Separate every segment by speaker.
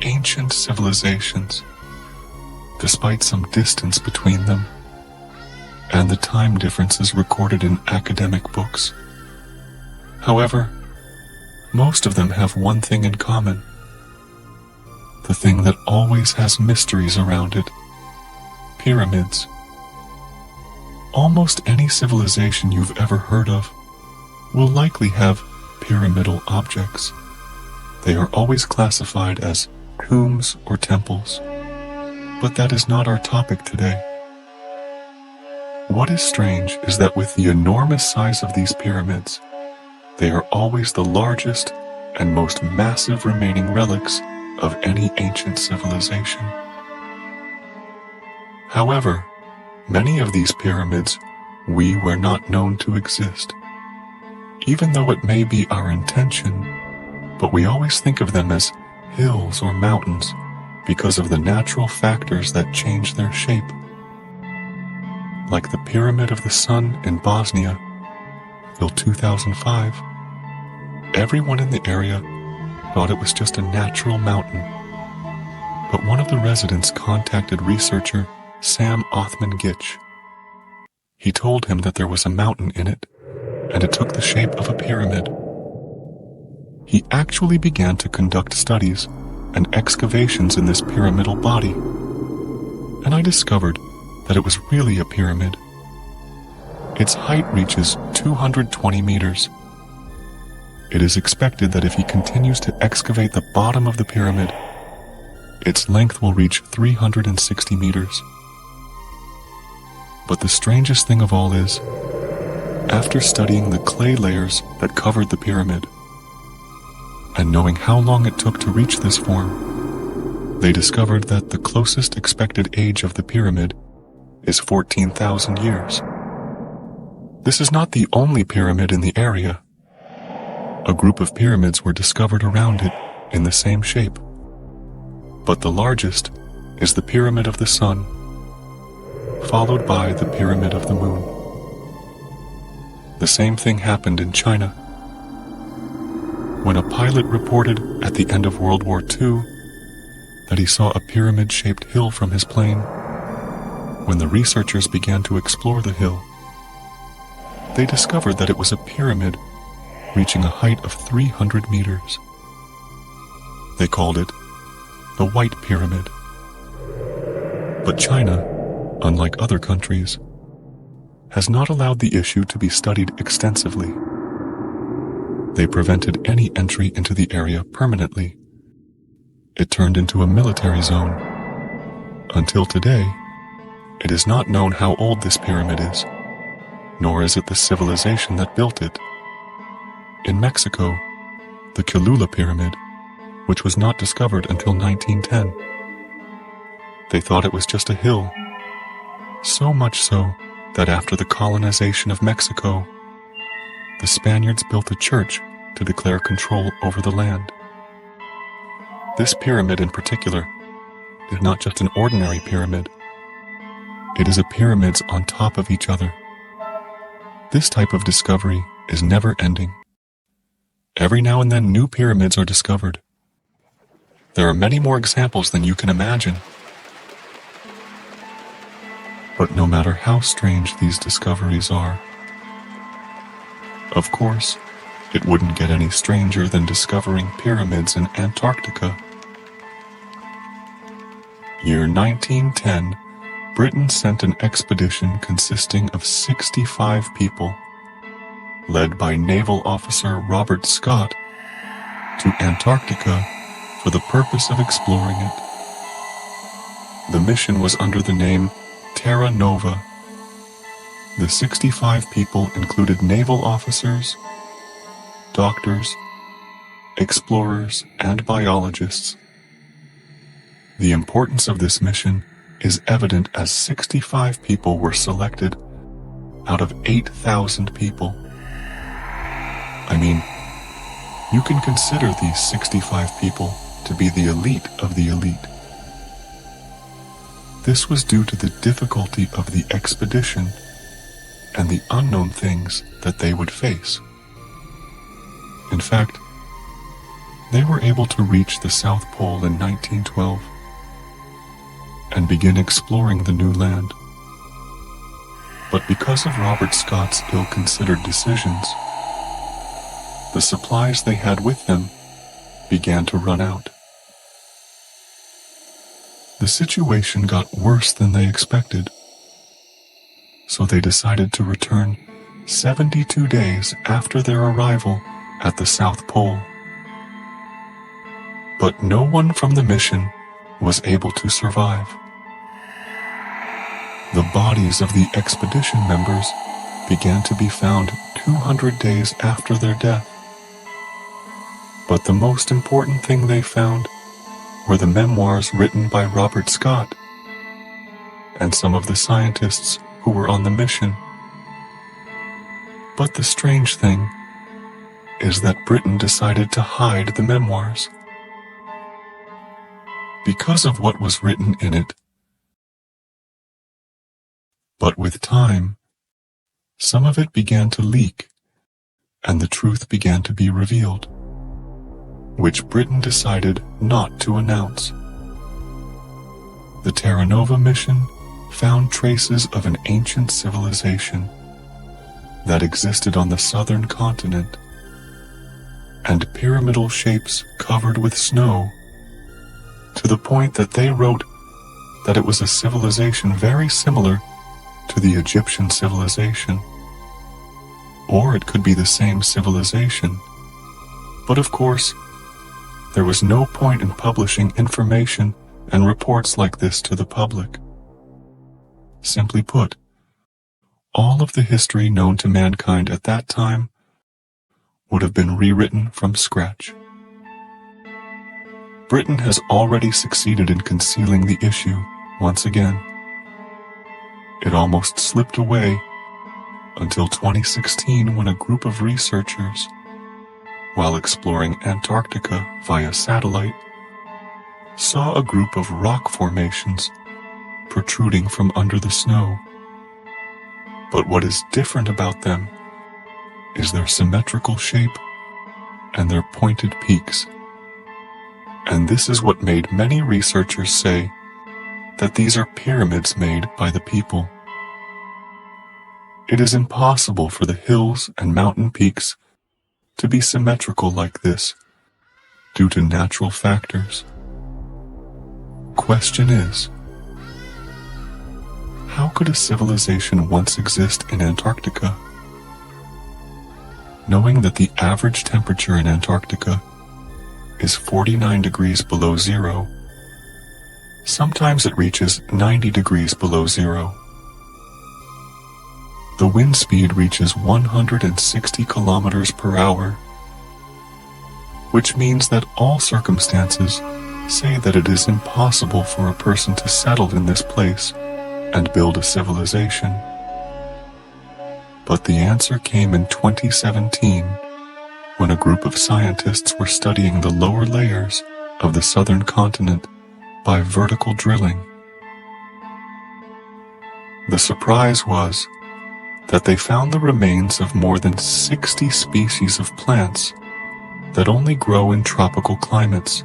Speaker 1: ancient civilizations, despite some distance between them and the time differences recorded in academic books. However, most of them have one thing in common, the thing that always has mysteries around it: pyramids. Almost any civilization you've ever heard of will likely have pyramidal objects. They are always classified as tombs or temples, but that is not our topic today. What is strange is that with the enormous size of these pyramids, they are always the largest and most massive remaining relics of any ancient civilization. However, many of these pyramids were not known to exist, even though it may be our intention, but we always think of them as hills or mountains because of the natural factors that change their shape. Like the Pyramid of the Sun in Bosnia, built 2005, everyone in the area thought it was just a natural mountain. But one of the residents contacted researcher Sam Othman-Gitch. He told him that there was a mountain in it, and it took the shape of a pyramid. He actually began to conduct studies and excavations in this pyramidal body, and I discovered that it was really a pyramid. Its height reaches 220 meters. It is expected that if he continues to excavate the bottom of the pyramid, its length will reach 360 meters. But the strangest thing of all is, after studying the clay layers that covered the pyramid, and knowing how long it took to reach this form, they discovered that the closest expected age of the pyramid is 14,000 years. This is not the only pyramid in the area. A group of pyramids were discovered around it in the same shape. But the largest is the Pyramid of the Sun, followed by the Pyramid of the Moon. The same thing happened in China. When a pilot reported at the end of World War II that he saw a pyramid-shaped hill from his plane, when the researchers began to explore the hill, they discovered that it was a pyramid reaching a height of 300 meters. They called it the White Pyramid. But China, unlike other countries, has not allowed the issue to be studied extensively. They prevented any entry into the area permanently. It turned into a military zone. Until today, it is not known how old this pyramid is, nor is it the civilization that built it. In Mexico, the Cholula Pyramid, which was not discovered until 1910. They thought it was just a hill, so much so that after the colonization of Mexico, the Spaniards built a church to declare control over the land. This pyramid in particular is not just an ordinary pyramid. It is a pyramids on top of each other. This type of discovery is never ending. Every now and then new pyramids are discovered. There are many more examples than you can imagine. But no matter how strange these discoveries are, of course, it wouldn't get any stranger than discovering pyramids in Antarctica. Year 1910, Britain sent an expedition consisting of 65 people, led by naval officer Robert Scott, to Antarctica for the purpose of exploring it. The mission was under the name Terra. The 65 people included naval officers, doctors, explorers, and biologists. The importance of this mission is evident as 65 people were selected out of 8,000 people. I mean, you can consider these 65 people to be the elite of the elite. This was due to the difficulty of the expedition and the unknown things that they would face. In fact, They were able to reach the South Pole in 1912 and begin exploring the new land. But because of Robert Scott's ill-considered decisions, the supplies they had with them began to run out. The situation got worse than they expected, so they decided to return 72 days after their arrival at the South Pole. But no one from the mission was able to survive. The bodies of the expedition members began to be found 200 days after their death. But the most important thing they found were the memoirs written by Robert Scott and some of the scientists who were on the mission. But the strange thing is that Britain decided to hide the memoirs. Because of what was written in it. But with time, some of it began to leak, and the truth began to be revealed, which Britain decided not to announce. The Terra mission found traces of an ancient civilization that existed on the southern continent, and pyramidal shapes covered with snow, to the point that they wrote that it was a civilization very similar to the Egyptian civilization. Or it could be the same civilization. But of course, there was no point in publishing information and reports like this to the public. Simply put, all of the history known to mankind at that time would have been rewritten from scratch. Britain has already succeeded in concealing the issue once again. It almost slipped away until 2016 when a group of researchers, while exploring Antarctica via satellite, saw a group of rock formations protruding from under the snow. But what is different about them is their symmetrical shape and their pointed peaks. And this is what made many researchers say that these are pyramids made by the people. It is impossible for the hills and mountain peaks to be symmetrical like this due to natural factors. Question is, how could a civilization once exist in Antarctica? Knowing that the average temperature in Antarctica is 49 degrees below zero, sometimes it reaches 90 degrees below zero. The wind speed reaches 160 kilometers per hour, which means that all circumstances say that it is impossible for a person to settle in this place and build a civilization. But the answer came in 2017 when a group of scientists were studying the lower layers of the southern continent by vertical drilling. The surprise was that they found the remains of more than 60 species of plants that only grow in tropical climates,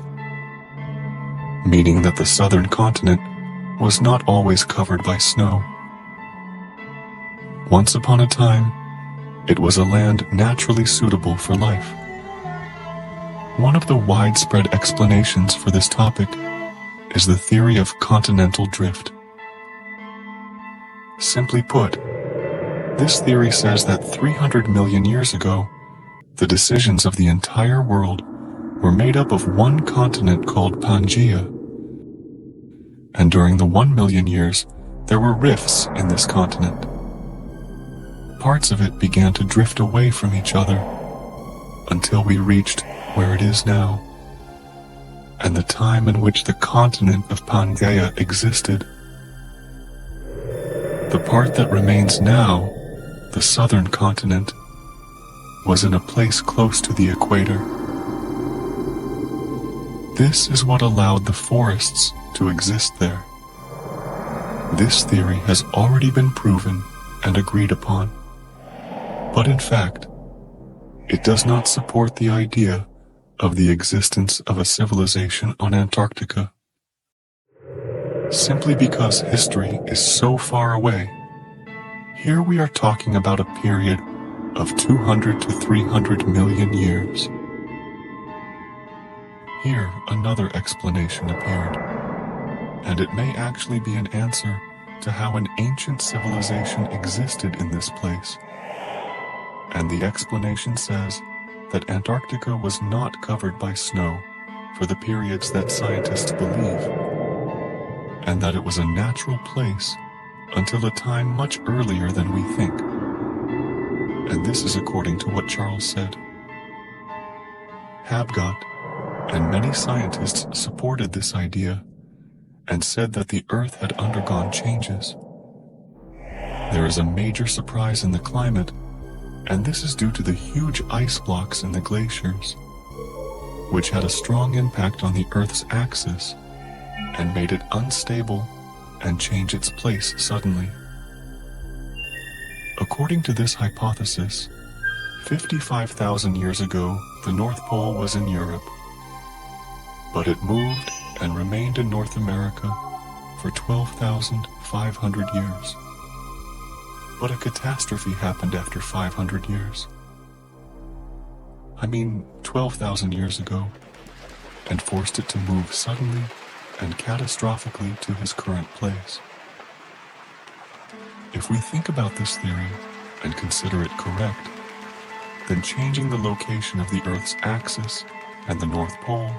Speaker 1: meaning that the southern continent was not always covered by snow. Once upon a time, it was a land naturally suitable for life. One of the widespread explanations for this topic is the theory of continental drift. Simply put, this theory says that 300 million years ago, the decisions of the entire world were made up of one continent called Pangaea. And during the 1 million years, there were rifts in this continent. Parts of it began to drift away from each other until we reached where it is now. And the time in which the continent of Pangaea existed. The part that remains now, the southern continent, was in a place close to the equator. This is what allowed the forests to exist there. This theory has already been proven and agreed upon. But in fact, it does not support the idea of the existence of a civilization on Antarctica. Simply because history is so far away, here we are talking about a period of 200 to 300 million years. Here, another explanation appeared, and it may actually be an answer to how an ancient civilization existed in this place. And the explanation says that Antarctica was not covered by snow for the periods that scientists believe, and that it was a natural place until a time much earlier than we think. And this is according to what Charles said. Habgot and many scientists supported this idea and said that the Earth had undergone changes. There is a major surprise in the climate, and this is due to the huge ice blocks in the glaciers, which had a strong impact on the Earth's axis and made it unstable and change its place suddenly. According to this hypothesis, 55,000 years ago, the North Pole was in Europe, but it moved and remained in North America for 12,500 years. But a catastrophe happened after 500 years. 12,000 years ago, and forced it to move suddenly and catastrophically to his current place. If we think about this theory and consider it correct, then changing the location of the Earth's axis and the North Pole,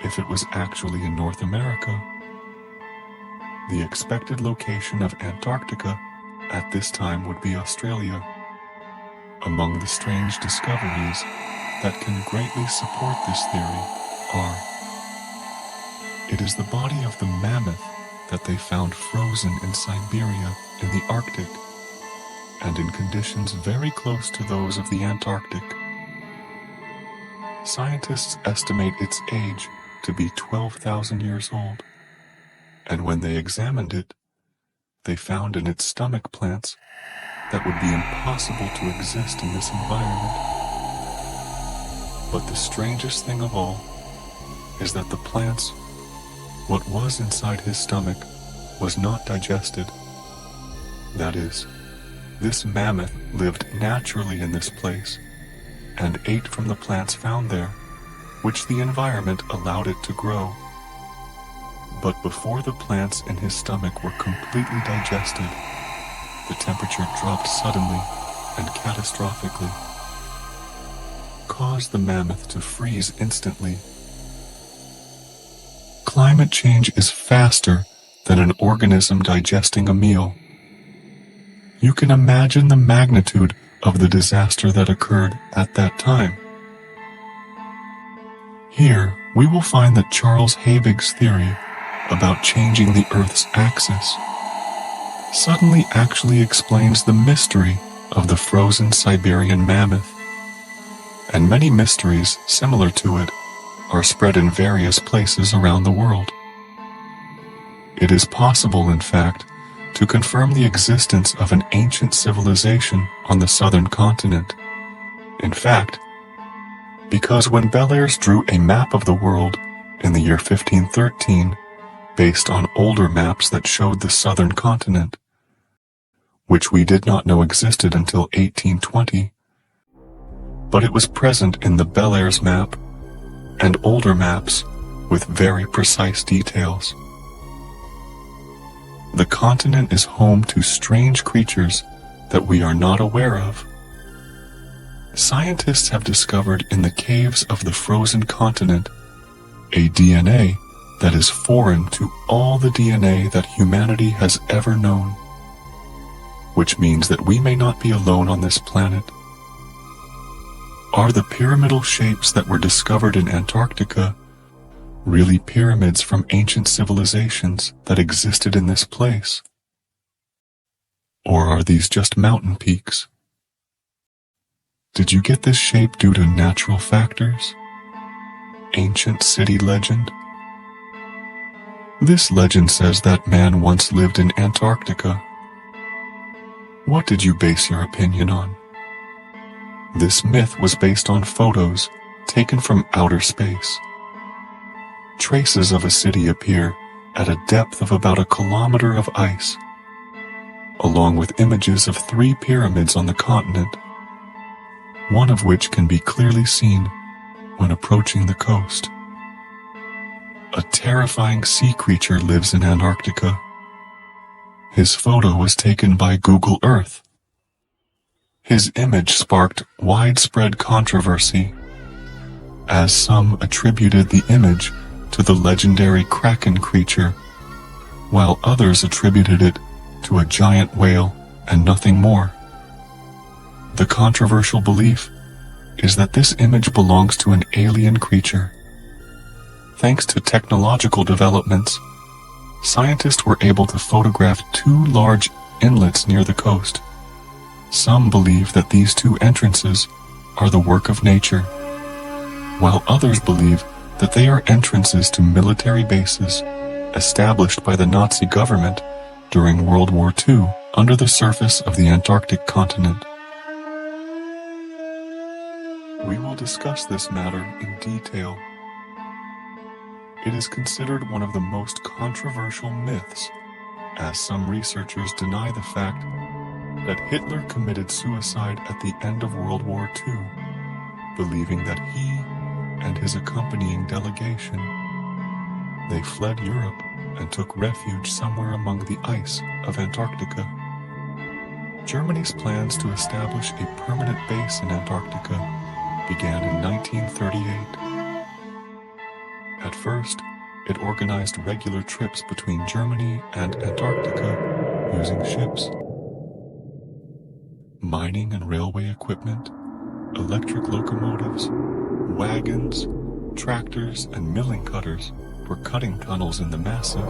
Speaker 1: if it was actually in North America, the expected location of Antarctica at this time would be Australia. Among the strange discoveries that can greatly support this theory are: it is the body of the mammoth that they found frozen in Siberia in the Arctic, and in conditions very close to those of the Antarctic. Scientists estimate its age to be 12,000 years old, and when they examined it, they found in its stomach plants that would be impossible to exist in this environment. But the strangest thing of all is that the plants, what was inside his stomach, was not digested. That is, this mammoth lived naturally in this place and ate from the plants found there, which the environment allowed it to grow. But before the plants in his stomach were completely digested, the temperature dropped suddenly and catastrophically, caused the mammoth to freeze instantly. Climate change is faster than an organism digesting a meal. You can imagine the magnitude of the disaster that occurred at that time. Here, we will find that Charles Habig's theory about changing the Earth's axis suddenly actually explains the mystery of the frozen Siberian mammoth, and many mysteries similar to it are spread in various places around the world. It is possible, in fact, to confirm the existence of an ancient civilization on the southern continent. In fact, because when Bellairs drew a map of the world in the year 1513, based on older maps that showed the southern continent, which we did not know existed until 1820, but it was present in the Bellairs map and older maps with very precise details. The continent is home to strange creatures that we are not aware of. Scientists have discovered in the caves of the frozen continent a DNA that is foreign to all the DNA that humanity has ever known, which means that we may not be alone on this planet. Are the pyramidal shapes that were discovered in Antarctica really pyramids from ancient civilizations that existed in this place? Or are these just mountain peaks? Did you get this shape due to natural factors? Ancient city legend? This legend says that man once lived in Antarctica. What did you base your opinion on? This myth was based on photos taken from outer space. Traces of a city appear at a depth of about a kilometer of ice, along with images of 3 pyramids on the continent, one of which can be clearly seen when approaching the coast. A terrifying sea creature lives in Antarctica. His photo was taken by Google Earth. His image sparked widespread controversy, as some attributed the image to the legendary Kraken creature, while others attributed it to a giant whale and nothing more. The controversial belief is that this image belongs to an alien creature. Thanks to technological developments, scientists were able to photograph 2 large inlets near the coast. Some believe that these 2 entrances are the work of nature, while others believe that they are entrances to military bases established by the Nazi government during World War II under the surface of the Antarctic continent. We will discuss this matter in detail. It is considered one of the most controversial myths, as some researchers deny the fact that Hitler committed suicide at the end of World War II, believing that he and his accompanying delegation, they fled Europe and took refuge somewhere among the ice of Antarctica. Germany's plans to establish a permanent base in Antarctica began in 1938. At first, it organized regular trips between Germany and Antarctica using ships. Mining and railway equipment, electric locomotives, wagons, tractors, and milling cutters for cutting tunnels in the massif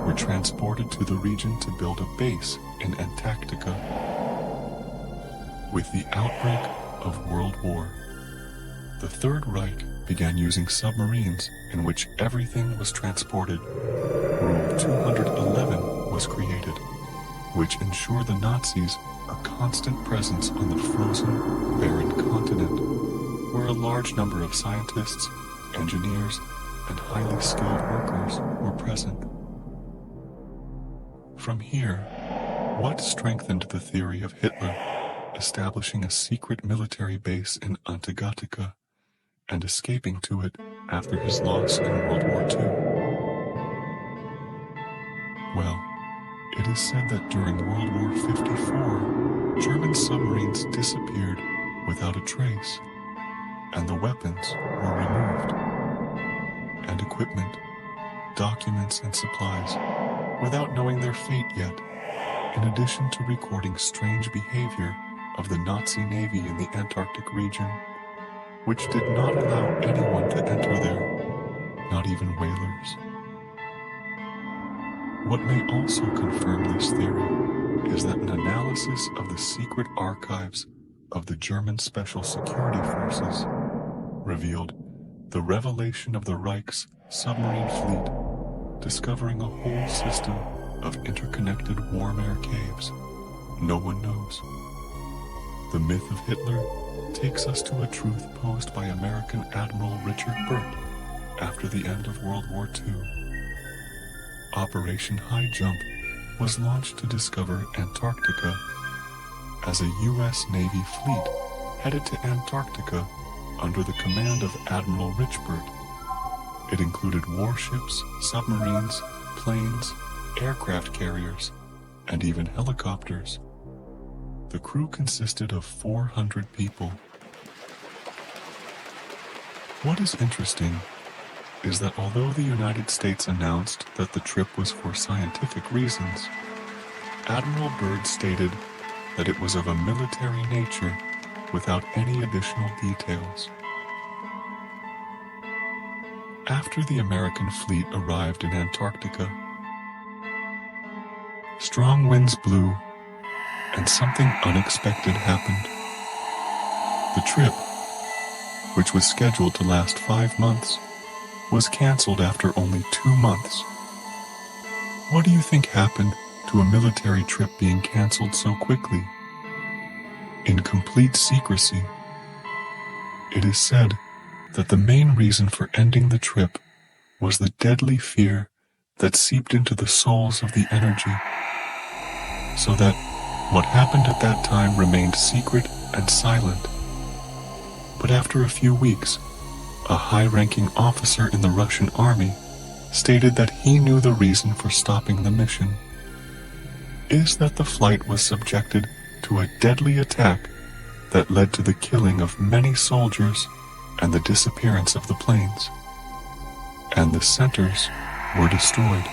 Speaker 1: were transported to the region to build a base in Antarctica. With the outbreak of World War, the Third Reich began using submarines in which everything was transported. Rule 211 was created, which ensured the Nazis a constant presence on the frozen, barren continent, where a large number of scientists, engineers, and highly skilled workers were present. From here, what strengthened the theory of Hitler establishing a secret military base in Antarctica and escaping to it after his loss in World War II? Well, it is said that during World War 54, German submarines disappeared without a trace, and the weapons were removed, and equipment, documents, and supplies, without knowing their fate yet, in addition to recording strange behavior of the Nazi Navy in the Antarctic region, which did not allow anyone to enter there, not even whalers. What may also confirm this theory is that an analysis of the secret archives of the German Special Security Forces revealed the revelation of the Reich's submarine fleet, discovering a whole system of interconnected warm air caves no one knows. The myth of Hitler takes us to a truth posed by American Admiral Richard Burt after the end of World War II. Operation High Jump was launched to discover Antarctica as a U.S. Navy fleet headed to Antarctica under the command of Admiral Rich Burt. It included warships, submarines, planes, aircraft carriers, and even helicopters. The crew consisted of 400 people. What is interesting is that although the United States announced that the trip was for scientific reasons, Admiral Byrd stated that it was of a military nature without any additional details. After the American fleet arrived in Antarctica, strong winds blew and something unexpected happened. The trip, which was scheduled to last 5 months, was canceled after only 2 months. What do you think happened to a military trip being canceled so quickly? In complete secrecy, it is said that the main reason for ending the trip was the deadly fear that seeped into the souls of the energy, so that what happened at that time remained secret and silent. But after a few weeks, a high-ranking officer in the Russian army stated that he knew the reason for stopping the mission is that the flight was subjected to a deadly attack that led to the killing of many soldiers and the disappearance of the planes, and the centers were destroyed.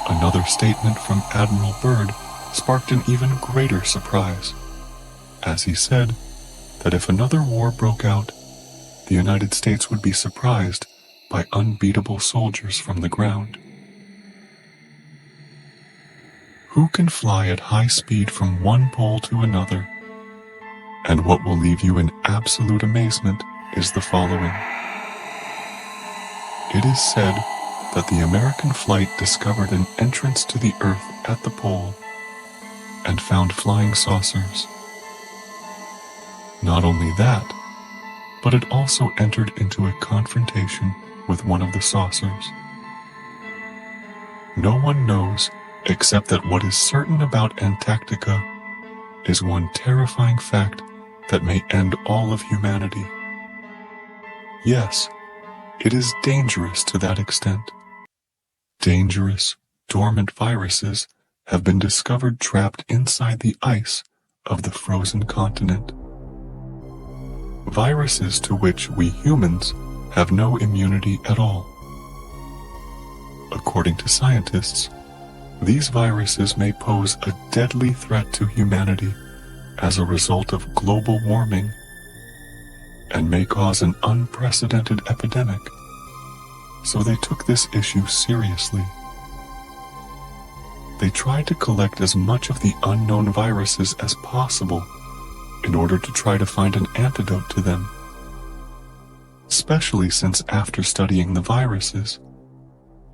Speaker 1: Another statement from Admiral Byrd sparked an even greater surprise, as he said that if another war broke out, the United States would be surprised by unbeatable soldiers from the ground. Who can fly at high speed from one pole to another? And what will leave you in absolute amazement is the following. It is said that the American flight discovered an entrance to the Earth at the pole and found flying saucers. Not only that, but it also entered into a confrontation with one of the saucers. No one knows except that what is certain about Antarctica is one terrifying fact that may end all of humanity. Yes, it is dangerous to that extent. Dangerous, dormant viruses have been discovered trapped inside the ice of the frozen continent. Viruses to which we humans have no immunity at all. According to scientists, these viruses may pose a deadly threat to humanity as a result of global warming and may cause an unprecedented epidemic, so they took this issue seriously. They tried to collect as much of the unknown viruses as possible in order to try to find an antidote to them, especially since after studying the viruses,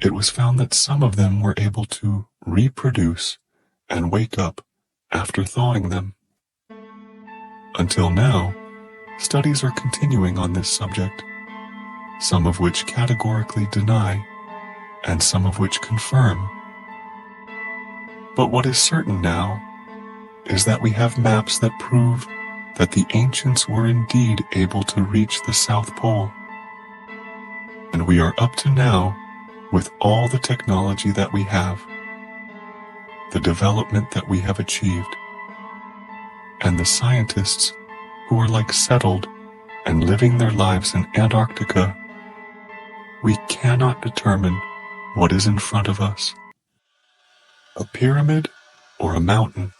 Speaker 1: it was found that some of them were able to reproduce and wake up after thawing them. Until now, studies are continuing on this subject, some of which categorically deny, and some of which confirm. But what is certain now is that we have maps that prove that the ancients were indeed able to reach the South Pole. And we are up to now, with all the technology that we have, the development that we have achieved, and the scientists who are like settled and living their lives in Antarctica, we cannot determine what is in front of us. A pyramid or a mountain